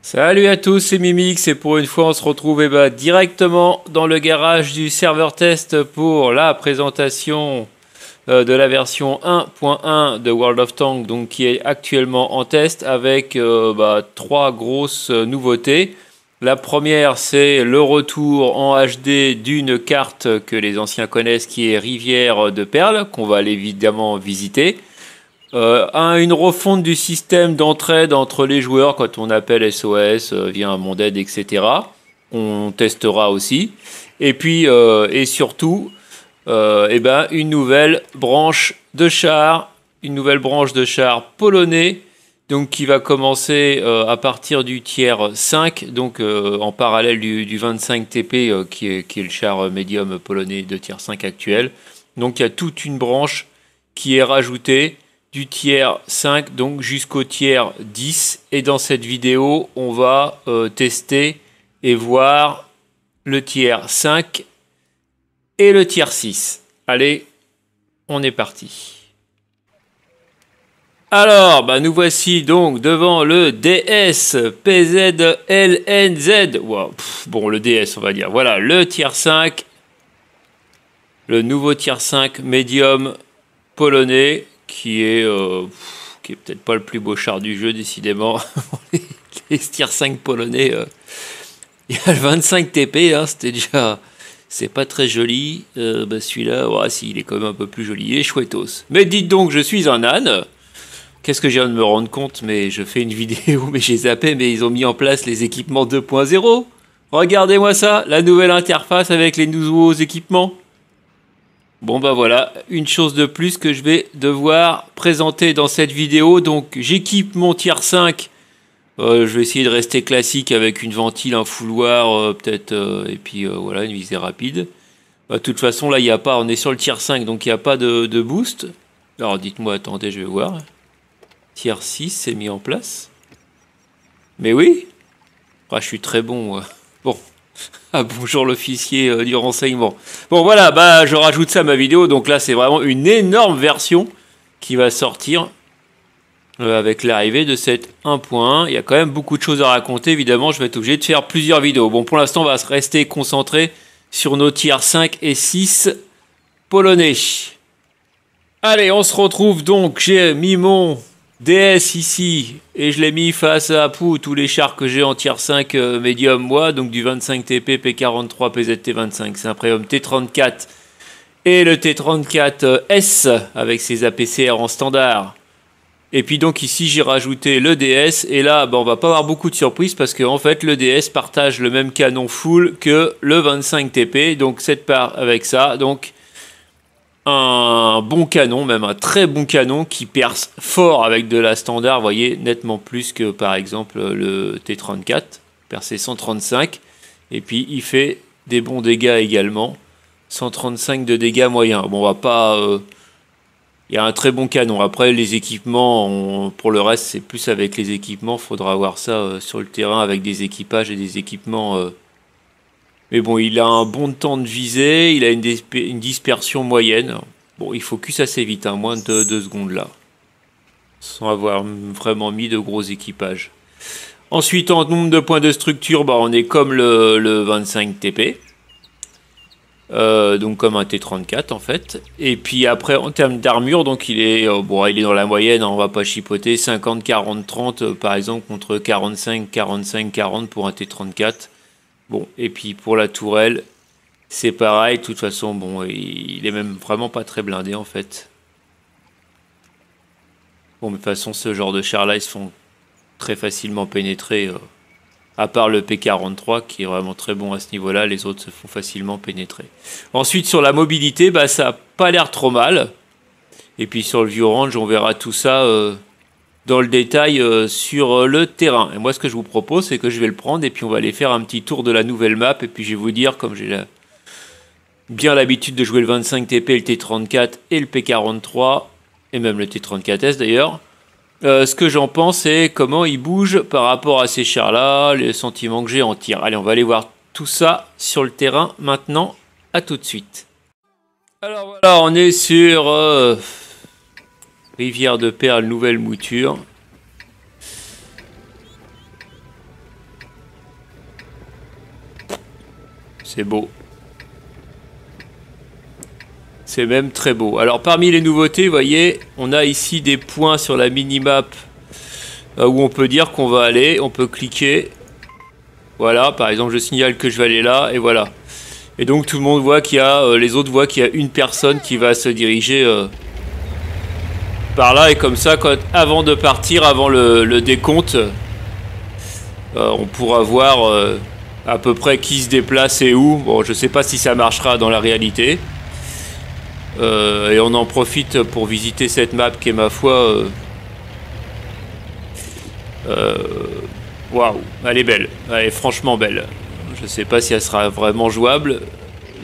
Salut à tous, c'est Mimix et pour une fois on se retrouve directement dans le garage du serveur test pour la présentation de la version 1.1 de World of Tanks, donc qui est actuellement en test avec trois grosses nouveautés. La première, c'est le retour en HD d'une carte que les anciens connaissent qui est Rivière de Perles, qu'on va aller évidemment visiter. Une refonte du système d'entraide entre les joueurs quand on appelle SOS via un monde aide, etc. On testera aussi. Et puis, et surtout, une nouvelle branche de char, polonais, donc qui va commencer à partir du tiers 5, donc en parallèle du 25 TP qui est le char médium polonais de tiers 5 actuel. Donc il y a toute une branche qui est rajoutée du tiers 5 donc jusqu'au tiers 10, et dans cette vidéo on va tester et voir le tiers 5 et le tiers 6. Allez, on est parti. Alors, nous voici donc devant le DS PZLNZ. Wow, bon, le DS on va dire. Voilà, le tiers 5, le nouveau tiers 5 médium polonais, qui est peut-être pas le plus beau char du jeu, décidément. les tiers 5 polonais, il y a le 25 TP, hein, c'était déjà... C'est pas très joli. Celui-là, il est quand même un peu plus joli. Et chouettos. Mais dites donc, je suis un âne. Qu'est-ce que je viens de me rendre compte? Mais je fais une vidéo, mais j'ai zappé, mais ils ont mis en place les équipements 2.0. Regardez-moi ça, la nouvelle interface avec les nouveaux équipements. Bon voilà, une chose de plus que je vais devoir présenter dans cette vidéo. Donc j'équipe mon tiers 5. Je vais essayer de rester classique avec une ventile, un fouloir peut-être, et puis voilà, une visée rapide. De toute façon là, il n'y a pas, on est sur le tiers 5, donc il n'y a pas de boost. Alors dites-moi, attendez, je vais voir. Tiers 6, c'est mis en place. Mais oui, je suis très bon. Bon. Ah, bonjour l'officier du renseignement. Bon voilà, je rajoute ça à ma vidéo. Donc là c'est vraiment une énorme version qui va sortir avec l'arrivée de cette 1.1. Il y a quand même beaucoup de choses à raconter. Évidemment je vais être obligé de faire plusieurs vidéos. Bon, pour l'instant on va rester concentré sur nos tiers 5 et 6 polonais. Allez, on se retrouve donc. J'ai mis mon DS ici, et je l'ai mis face à tous les chars que j'ai en tiers 5 médium moi, donc du 25 TP, P43, PZT25, c'est un Premium T34 et le T34S avec ses APCR en standard. Et puis donc ici j'ai rajouté le DS, et là on va pas avoir beaucoup de surprises parce que en fait le DS partage le même canon full que le 25 TP, donc cette part avec ça, donc un bon canon, même un très bon canon qui perce fort avec de la standard, vous voyez, nettement plus que par exemple le T34, percé 135, et puis il fait des bons dégâts également, 135 de dégâts moyens. Bon, on va pas... il y a un très bon canon. Après les équipements, pour le reste c'est plus avec les équipements, faudra voir ça sur le terrain avec des équipages et des équipements... Mais bon, il a un bon temps de visée, il a une dispersion moyenne. Bon, il focus assez vite, hein, moins de 2 secondes là. Sans avoir vraiment mis de gros équipages. Ensuite, en nombre de points de structure, on est comme le 25 TP. Donc comme un T34 en fait. Et puis après, en termes d'armure, donc il est dans la moyenne, hein, on va pas chipoter. 50, 40, 30 par exemple, contre 45, 45, 40 pour un T34. Bon, et puis pour la tourelle, c'est pareil. De toute façon, bon, il est même vraiment pas très blindé en fait. Bon, mais de toute façon, ce genre de chars-là, ils se font très facilement pénétrer. À part le P43 qui est vraiment très bon à ce niveau-là, les autres se font facilement pénétrer. Ensuite, sur la mobilité, ça n'a pas l'air trop mal. Et puis sur le View Range, on verra tout ça dans le détail sur le terrain. Et moi, ce que je vous propose, c'est que je vais le prendre et puis on va aller faire un petit tour de la nouvelle map. Et puis je vais vous dire, comme j'ai bien l'habitude de jouer le 25 TP, le T34 et le P43, et même le T34S d'ailleurs, ce que j'en pense et comment il bouge par rapport à ces chars-là, les sentiments que j'ai en tir. Allez, on va aller voir tout ça sur le terrain maintenant. À tout de suite. Alors voilà, on est sur... Rivière de Perles, nouvelle mouture. C'est beau. C'est même très beau. Alors parmi les nouveautés, vous voyez, on a ici des points sur la minimap où on peut dire qu'on va aller. On peut cliquer. Voilà, par exemple, je signale que je vais aller là, et voilà. Et donc tout le monde voit qu'il y a, les autres voient qu'il y a une personne qui va se diriger par là. Et comme ça, avant de partir, avant le décompte, on pourra voir à peu près qui se déplace et où. Bon, je sais pas si ça marchera dans la réalité. Et on en profite pour visiter cette map qui est, ma foi, waouh, elle est belle, elle est franchement belle. Je sais pas si elle sera vraiment jouable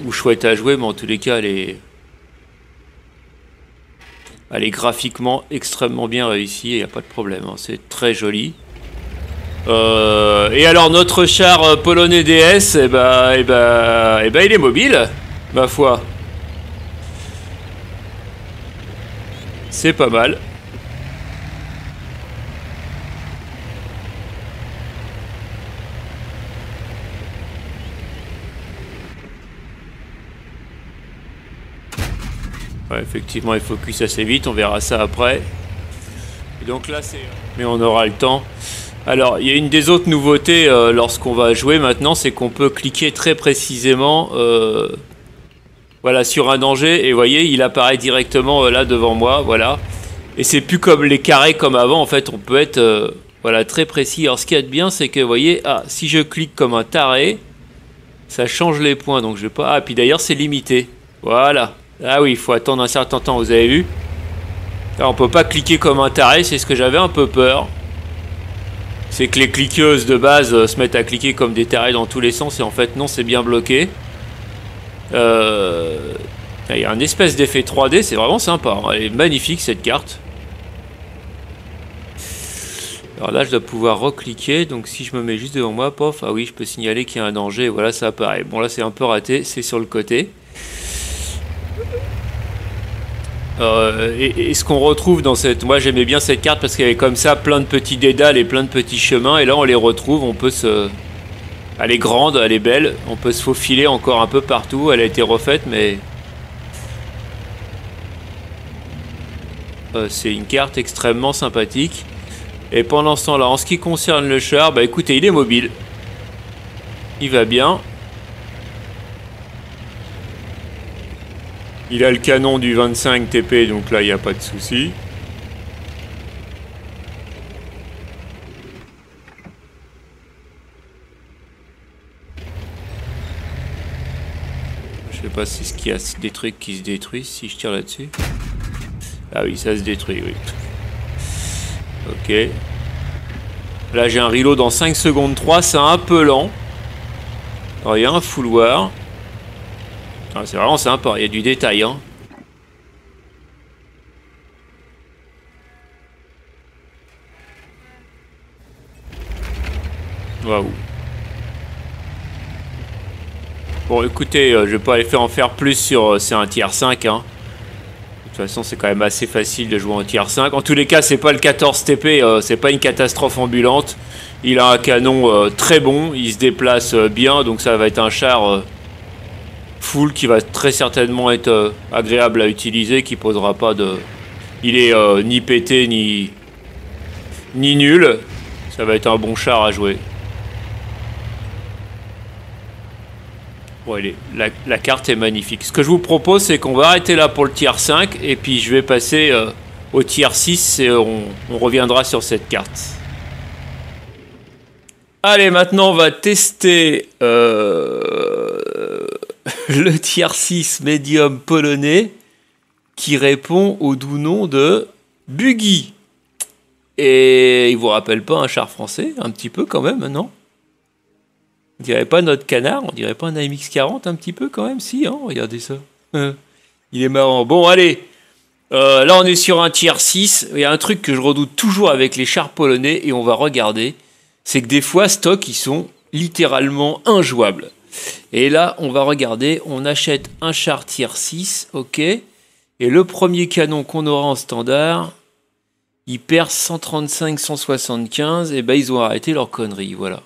ou chouette à jouer, mais en tous les cas elle est graphiquement extrêmement bien réussie, il n'y a pas de problème, hein. C'est très joli. Et alors notre char polonais DS, il est mobile, ma foi. C'est pas mal. Ouais, effectivement, il focus assez vite, on verra ça après. Et donc là, c'est... Mais on aura le temps. Alors, il y a une des autres nouveautés lorsqu'on va jouer maintenant, c'est qu'on peut cliquer très précisément voilà, sur un danger, et vous voyez, il apparaît directement là devant moi, voilà. Et c'est plus comme les carrés comme avant, en fait, on peut être voilà, très précis. Alors, ce qu'il y a de bien, c'est que, vous voyez, si je clique comme un taré, ça change les points, donc je vais pas... Ah, puis d'ailleurs, c'est limité. Voilà. Ah oui, il faut attendre un certain temps, vous avez vu? Là, on peut pas cliquer comme un taré, c'est ce que j'avais un peu peur. C'est que les cliqueuses de base se mettent à cliquer comme des tarés dans tous les sens, et en fait, non, c'est bien bloqué. Il y a un espèce d'effet 3D, c'est vraiment sympa, hein. Elle est magnifique cette carte. Alors là je dois pouvoir recliquer, donc si je me mets juste devant moi, pof, ah oui je peux signaler qu'il y a un danger, voilà ça apparaît. Bon là c'est un peu raté, c'est sur le côté. Et ce qu'on retrouve dans cette... Moi j'aimais bien cette carte parce qu'il y avait comme ça plein de petits dédales et plein de petits chemins, et là on les retrouve, on peut se... Elle est grande, elle est belle, on peut se faufiler encore un peu partout, elle a été refaite, mais... c'est une carte extrêmement sympathique. Et pendant ce temps-là, en ce qui concerne le char, bah écoutez, il est mobile. Il va bien. Il a le canon du 25 TP, donc là, il n'y a pas de souci. Je sais pas si ce qu'il y a des trucs qui se détruisent si je tire là-dessus. Ah oui, ça se détruit, oui. Ok. Là, j'ai un reload dans 5 secondes 3, c'est un peu lent. Alors, il y a un fouloir. Ah, c'est vraiment sympa, il y a du détail, hein. Waouh. Bon, écoutez, je vais pas aller en faire plus sur... c'est un tier 5, hein. De toute façon, c'est quand même assez facile de jouer en tier 5. En tous les cas, c'est pas le 14 TP, c'est pas une catastrophe ambulante. Il a un canon très bon, il se déplace bien, donc ça va être un char full qui va très certainement être agréable à utiliser, qui posera pas de... Il est ni pété ni nul. Ça va être un bon char à jouer. Bon, la carte est magnifique. Ce que je vous propose, c'est qu'on va arrêter là pour le tier 5, et puis je vais passer au tier 6 et on reviendra sur cette carte. Allez, maintenant on va tester le tier 6 médium polonais qui répond au doux nom de Buggy. Et il vous rappelle pas un char français? Un petit peu quand même, non? On dirait pas notre canard, on dirait pas un AMX-40 un petit peu quand même? Si, hein, regardez ça. Il est marrant. Bon, allez. Là, on est sur un tier 6. Il y a un truc que je redoute toujours avec les chars polonais, et on va regarder. C'est que des fois, stock, ils sont littéralement injouables. Et là, on va regarder. On achète un char tier 6, ok. Et le premier canon qu'on aura en standard, il perd 135-175. Et ben, ils ont arrêté leur connerie, voilà.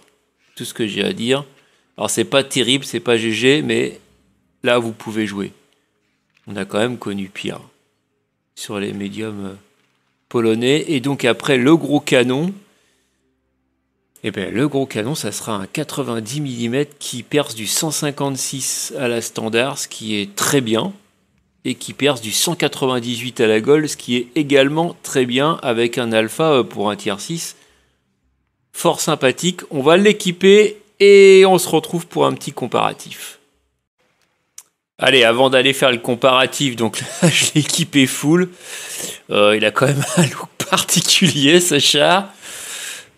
Tout ce que j'ai à dire. Alors c'est pas terrible, c'est pas GG, mais là vous pouvez jouer. On a quand même connu pire sur les médiums polonais. Et donc après le gros canon, eh bien le gros canon ça sera un 90 mm qui perce du 156 à la standard, ce qui est très bien. Et qui perce du 198 à la gold, ce qui est également très bien avec un alpha pour un tier 6. Fort sympathique, on va l'équiper et on se retrouve pour un petit comparatif. Allez, avant d'aller faire le comparatif, donc là je l'ai équipé full. Il a quand même un look particulier ce char.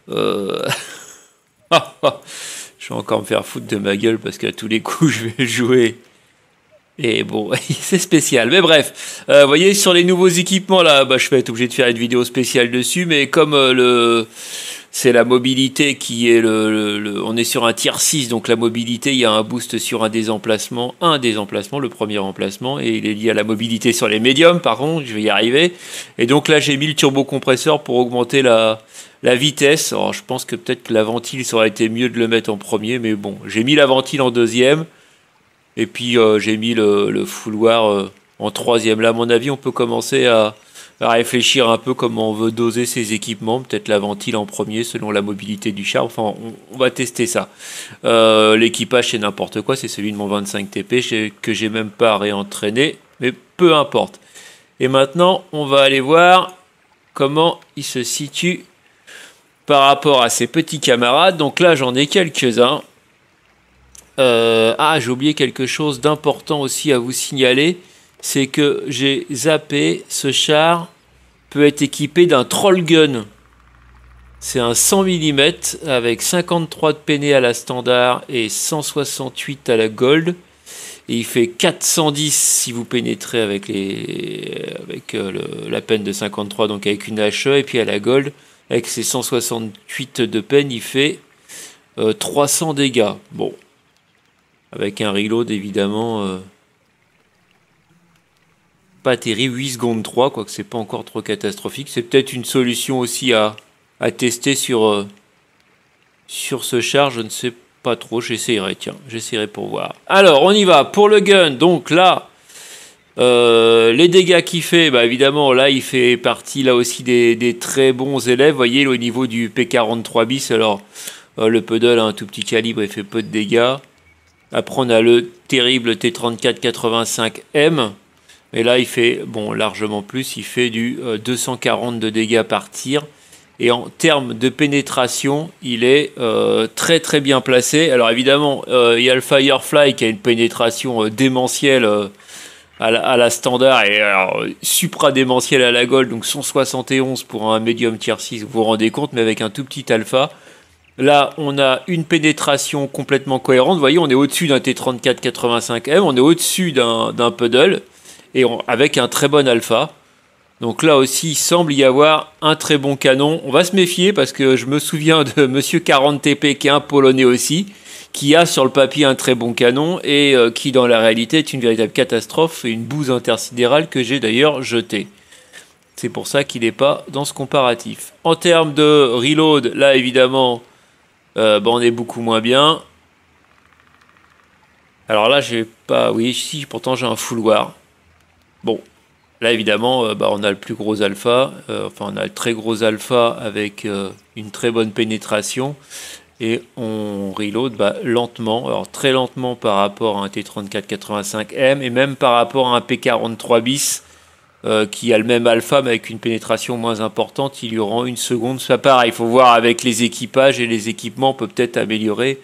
Je vais encore me faire foutre de ma gueule parce qu'à tous les coups je vais jouer. Et bon, c'est spécial. Mais bref, vous voyez, sur les nouveaux équipements, là, je vais être obligé de faire une vidéo spéciale dessus. Mais comme c'est la mobilité qui est on est sur un tier 6, donc la mobilité, il y a un boost sur un des emplacements, le premier emplacement, et il est lié à la mobilité sur les médiums, par contre, je vais y arriver. Et donc là, j'ai mis le turbocompresseur pour augmenter la vitesse. Alors, je pense que peut-être que la ventile, ça aurait été mieux de le mettre en premier, mais bon, j'ai mis la ventile en deuxième. Et puis j'ai mis le fouloir en troisième. Là, à mon avis, on peut commencer à réfléchir un peu comment on veut doser ces équipements. Peut-être la ventile en premier selon la mobilité du char. Enfin, on va tester ça. L'équipage, c'est n'importe quoi. C'est celui de mon 25 TP que j'ai même pas réentraîné. Mais peu importe. Et maintenant, on va aller voir comment il se situe par rapport à ses petits camarades. Donc là, j'en ai quelques-uns. J'ai oublié quelque chose d'important aussi à vous signaler, c'est que j'ai zappé, ce char peut être équipé d'un troll gun. C'est un 100 mm avec 53 de peiné à la standard et 168 à la gold. Et il fait 410 si vous pénétrez avec la peine de 53, donc avec une HE, et puis à la gold, avec ses 168 de peine, il fait 300 dégâts. Bon. Avec un reload évidemment pas terrible, 8 secondes 3, quoique c'est pas encore trop catastrophique. C'est peut-être une solution aussi à tester sur ce char, je ne sais pas trop, j'essaierai, tiens, j'essaierai pour voir. Alors on y va, pour le gun, donc là, les dégâts qu'il fait, évidemment là il fait partie là aussi des très bons élèves, vous voyez au niveau du P43 bis, alors le Puddle a un tout petit calibre et fait peu de dégâts. Après, on a le terrible T3485M. Et là, il fait largement plus. Il fait du 240 de dégâts par tir. Et en termes de pénétration, il est très très bien placé. Alors évidemment, il y a le Firefly qui a une pénétration démentielle à la standard et supra-démentielle à la gold. Donc 171 pour un medium tier 6, vous vous rendez compte, mais avec un tout petit alpha. Là, on a une pénétration complètement cohérente. Vous voyez, on est au-dessus d'un T3485M, on est au-dessus d'un Puddle, et avec un très bon alpha. Donc là aussi, il semble y avoir un très bon canon. On va se méfier parce que je me souviens de Monsieur 40TP, qui est un Polonais aussi, qui a sur le papier un très bon canon, et qui dans la réalité est une véritable catastrophe, et une bouse intersidérale que j'ai d'ailleurs jetée. C'est pour ça qu'il n'est pas dans ce comparatif. En termes de reload, là évidemment... on est beaucoup moins bien. Alors là, j'ai pas... Oui, si, pourtant j'ai un fouloir. Bon, là évidemment, on a le plus gros alpha. On a le très gros alpha avec une très bonne pénétration. Et on reload lentement. Alors très lentement par rapport à un T3485M. Et même par rapport à un P43 bis. Qui a le même alpha mais avec une pénétration moins importante, il y aura une seconde. Ça pareil, il faut voir avec les équipages et les équipements, on peut peut-être améliorer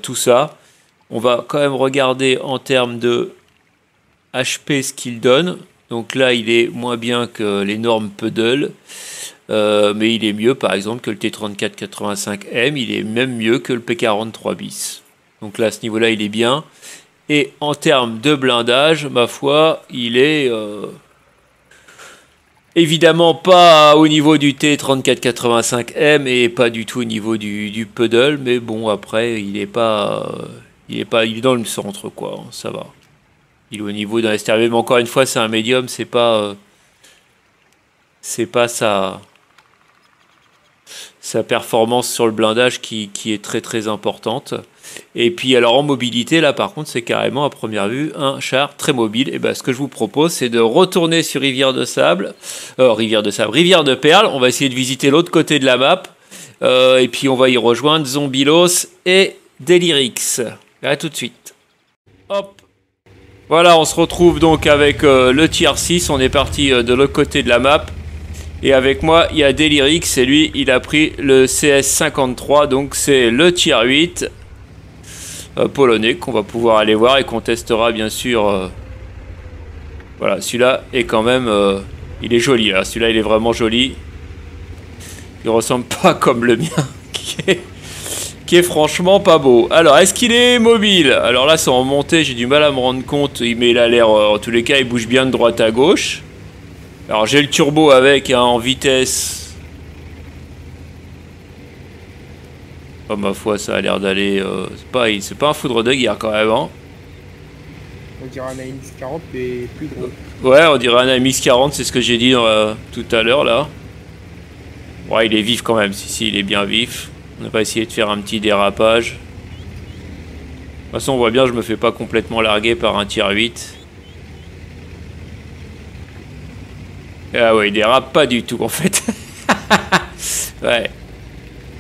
tout ça. On va quand même regarder en termes de HP ce qu'il donne. Donc là, il est moins bien que l'énorme Puddle, mais il est mieux par exemple que le T3485M, il est même mieux que le P43 bis. Donc là, à ce niveau-là, il est bien. Et en termes de blindage, ma foi, il est... évidemment pas au niveau du T3485M et pas du tout au niveau du Puddle, mais bon après il est dans le centre quoi, ça va. Il est au niveau d'un STRV, mais encore une fois c'est un médium, c'est pas sa performance sur le blindage qui est très très importante. Et puis alors en mobilité, là par contre, c'est carrément à première vue un char très mobile. Et ben ce que je vous propose, c'est de retourner sur Rivière de Perle. On va essayer de visiter l'autre côté de la map. Et puis on va y rejoindre Zombilos et Delirix. À tout de suite. Hop. Voilà, on se retrouve donc avec le tier 6. On est parti de l'autre côté de la map. Et avec moi, il y a Delirix. Et lui, il a pris le CS53. Donc c'est le tier 8. Polonais qu'on va pouvoir aller voir et qu'on testera bien sûr. Voilà, celui-là est quand même il est joli là. Celui-là il est vraiment joli. Il ressemble pas comme le mien qui est franchement pas beau. Alors est-ce qu'il est mobile? Alors là c'est en montée, j'ai du mal à me rendre compte, mais il a l'air en tous les cas il bouge bien de droite à gauche. Alors j'ai le turbo avec hein, en vitesse. Oh, ma foi, ça a l'air d'aller. C'est pas un foudre de guerre quand même. Hein. On dirait un AMX40 mais plus gros. Ouais, on dirait un AMX40, c'est ce que j'ai dit tout à l'heure là. Ouais, il est vif quand même. Si, il est bien vif. On va essayer de faire un petit dérapage. De toute façon, on voit bien, je me fais pas complètement larguer par un tier 8. Ah ouais, il dérape pas du tout en fait. Ouais.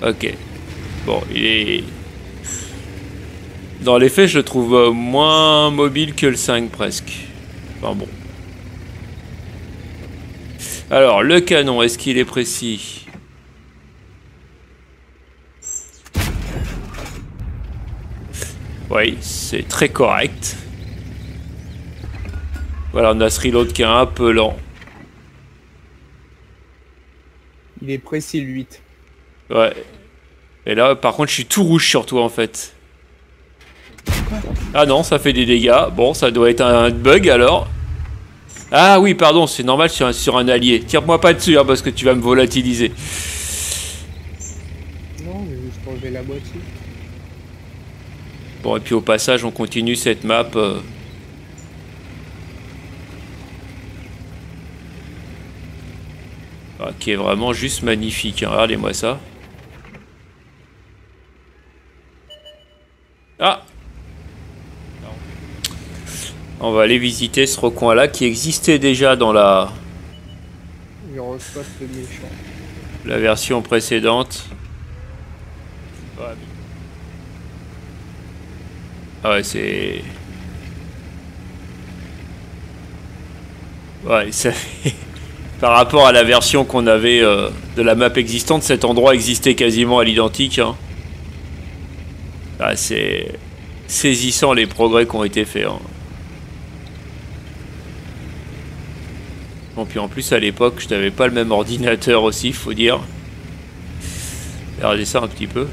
Ok. Bon, il est... Dans les faits, je le trouve moins mobile que le 5 presque. Enfin bon. Alors, le canon, est-ce qu'il est précis? Oui, c'est très correct. Voilà, on a ce reload qui est un peu lent. Il est précis le 8. Ouais. Et là, par contre, je suis tout rouge sur toi, en fait. Ah non, ça fait des dégâts. Bon, ça doit être un bug, alors. Ah oui, pardon, c'est normal sur un allié. Tire-moi pas dessus, hein, parce que tu vas me volatiliser. Non, je vais juste enlever la moitié. Bon, et puis au passage, on continue cette map. Qui est vraiment juste magnifique. Hein. Regardez-moi ça. Ah! On va aller visiter ce recoin-là qui existait déjà dans la version précédente. Ah ouais, c'est... Ouais, ça fait... Par rapport à la version qu'on avait de la map existante, cet endroit existait quasiment à l'identique. Hein. Ah, c'est saisissant les progrès qui ont été faits. Hein. Bon, puis en plus à l'époque, je n'avais pas le même ordinateur aussi, faut dire. Regardez ça un petit peu.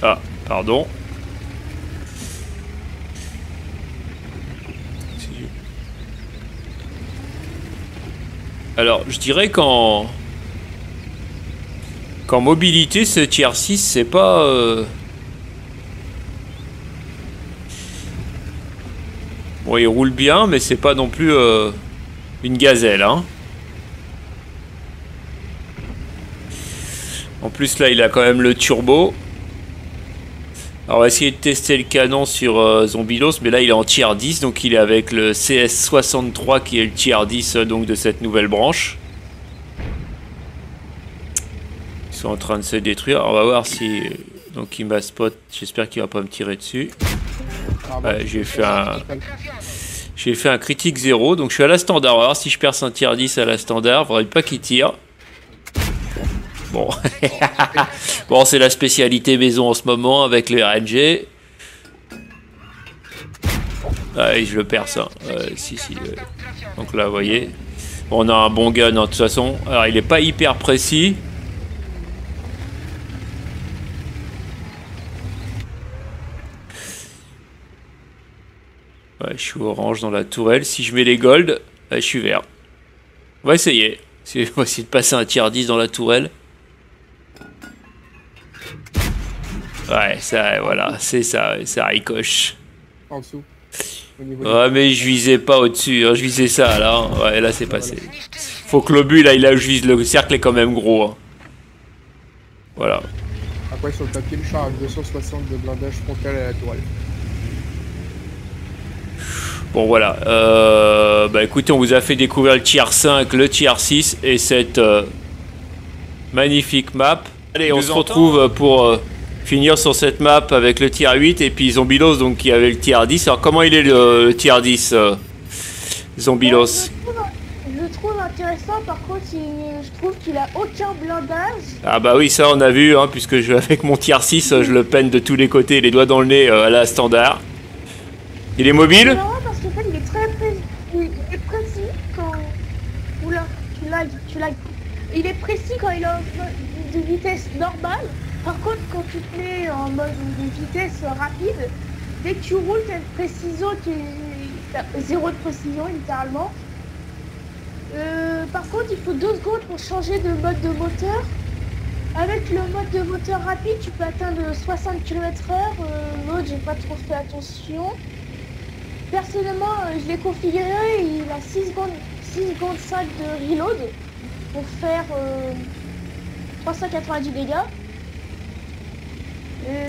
Ah, pardon. Alors, je dirais qu'en mobilité, ce tier 6, c'est pas... Bon, il roule bien, mais c'est pas non plus une gazelle, hein. En plus, là, il a quand même le turbo. Alors, on va essayer de tester le canon sur Zombilos, mais là, il est en tier 10, donc il est avec le CS63 qui est le tier 10 donc, de cette nouvelle branche. Ils sont en train de se détruire. Alors, on va voir si... Donc, il m'a spot. J'espère qu'il va pas me tirer dessus. Ouais, j'ai fait un critique 0, donc je suis à la standard. On va voir si je perce un tier 10 à la standard. Faudrait pas qu'il tire. Bon, bon, c'est la spécialité maison en ce moment avec les RNG. Ouais, je le perce. Hein. Si. Donc là, vous voyez. Bon, on a un bon gun, hein, de toute façon. Alors, il est pas hyper précis. Ouais, je suis orange dans la tourelle. Si je mets les gold, je suis vert. On va essayer. On va essayer de passer un tier 10 dans la tourelle. Ouais, ça, voilà, c'est ça, ça ricoche. En dessous. au niveau Ouais, mais je visais pas au-dessus, hein. Je visais ça là. Hein. Ouais, là c'est passé. Faut que l'obus là, je vise le cercle est quand même gros. Hein. Voilà. Après, sur le papier, le char a 260 de blindage frontal à la tourelle. Bon voilà, bah écoutez, on vous a fait découvrir le tier 5, le tier 6 et cette magnifique map. Allez, on se retrouve pour finir sur cette map avec le tier 8 et puis Zombilos donc qui avait le tier 10. Alors comment il est le tier 10 Zombilos? Je trouve intéressant, par contre je trouve qu'il a aucun blindage. Ah bah oui, ça on a vu, hein, puisque avec mon tier 6, je le peine de tous les côtés, les doigts dans le nez à la standard. Il est mobile? C'est marrant parce qu'en fait il est très précis quand... Oula, tu lag. Il est précis quand il est en mode de vitesse normale. Par contre quand tu te mets en mode de vitesse rapide, dès que tu roules t'as une précision qui est... zéro de précision littéralement. Par contre il faut 2 secondes pour changer de mode de moteur. Avec le mode de moteur rapide tu peux atteindre 60 km/h. L'autre j'ai pas trop fait attention. Personnellement, je l'ai configuré, il a 6 secondes 5 de reload pour faire 390 dégâts.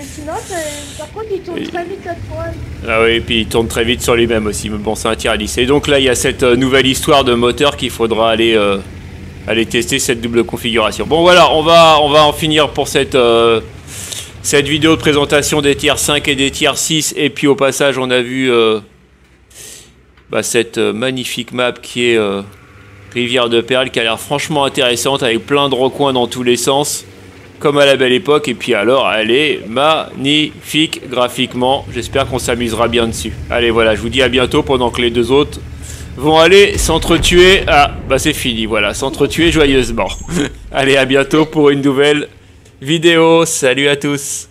Sinon, par contre, il tourne très vite la toile. Ah oui, et puis il tourne très vite sur lui-même aussi, mais bon, c'est un tier 10. Et donc là, il y a cette nouvelle histoire de moteur qu'il faudra aller tester, cette double configuration. Bon voilà, on va en finir pour cette vidéo de présentation des tiers 5 et des tiers 6. Et puis au passage, on a vu... cette magnifique map qui est Rivière de Perles, qui a l'air franchement intéressante avec plein de recoins dans tous les sens comme à la belle époque. Et puis alors elle est magnifique graphiquement, j'espère qu'on s'amusera bien dessus. Allez voilà, je vous dis à bientôt pendant que les deux autres vont aller s'entretuer. Ah bah c'est fini, voilà, s'entretuer joyeusement. Allez, à bientôt pour une nouvelle vidéo, salut à tous.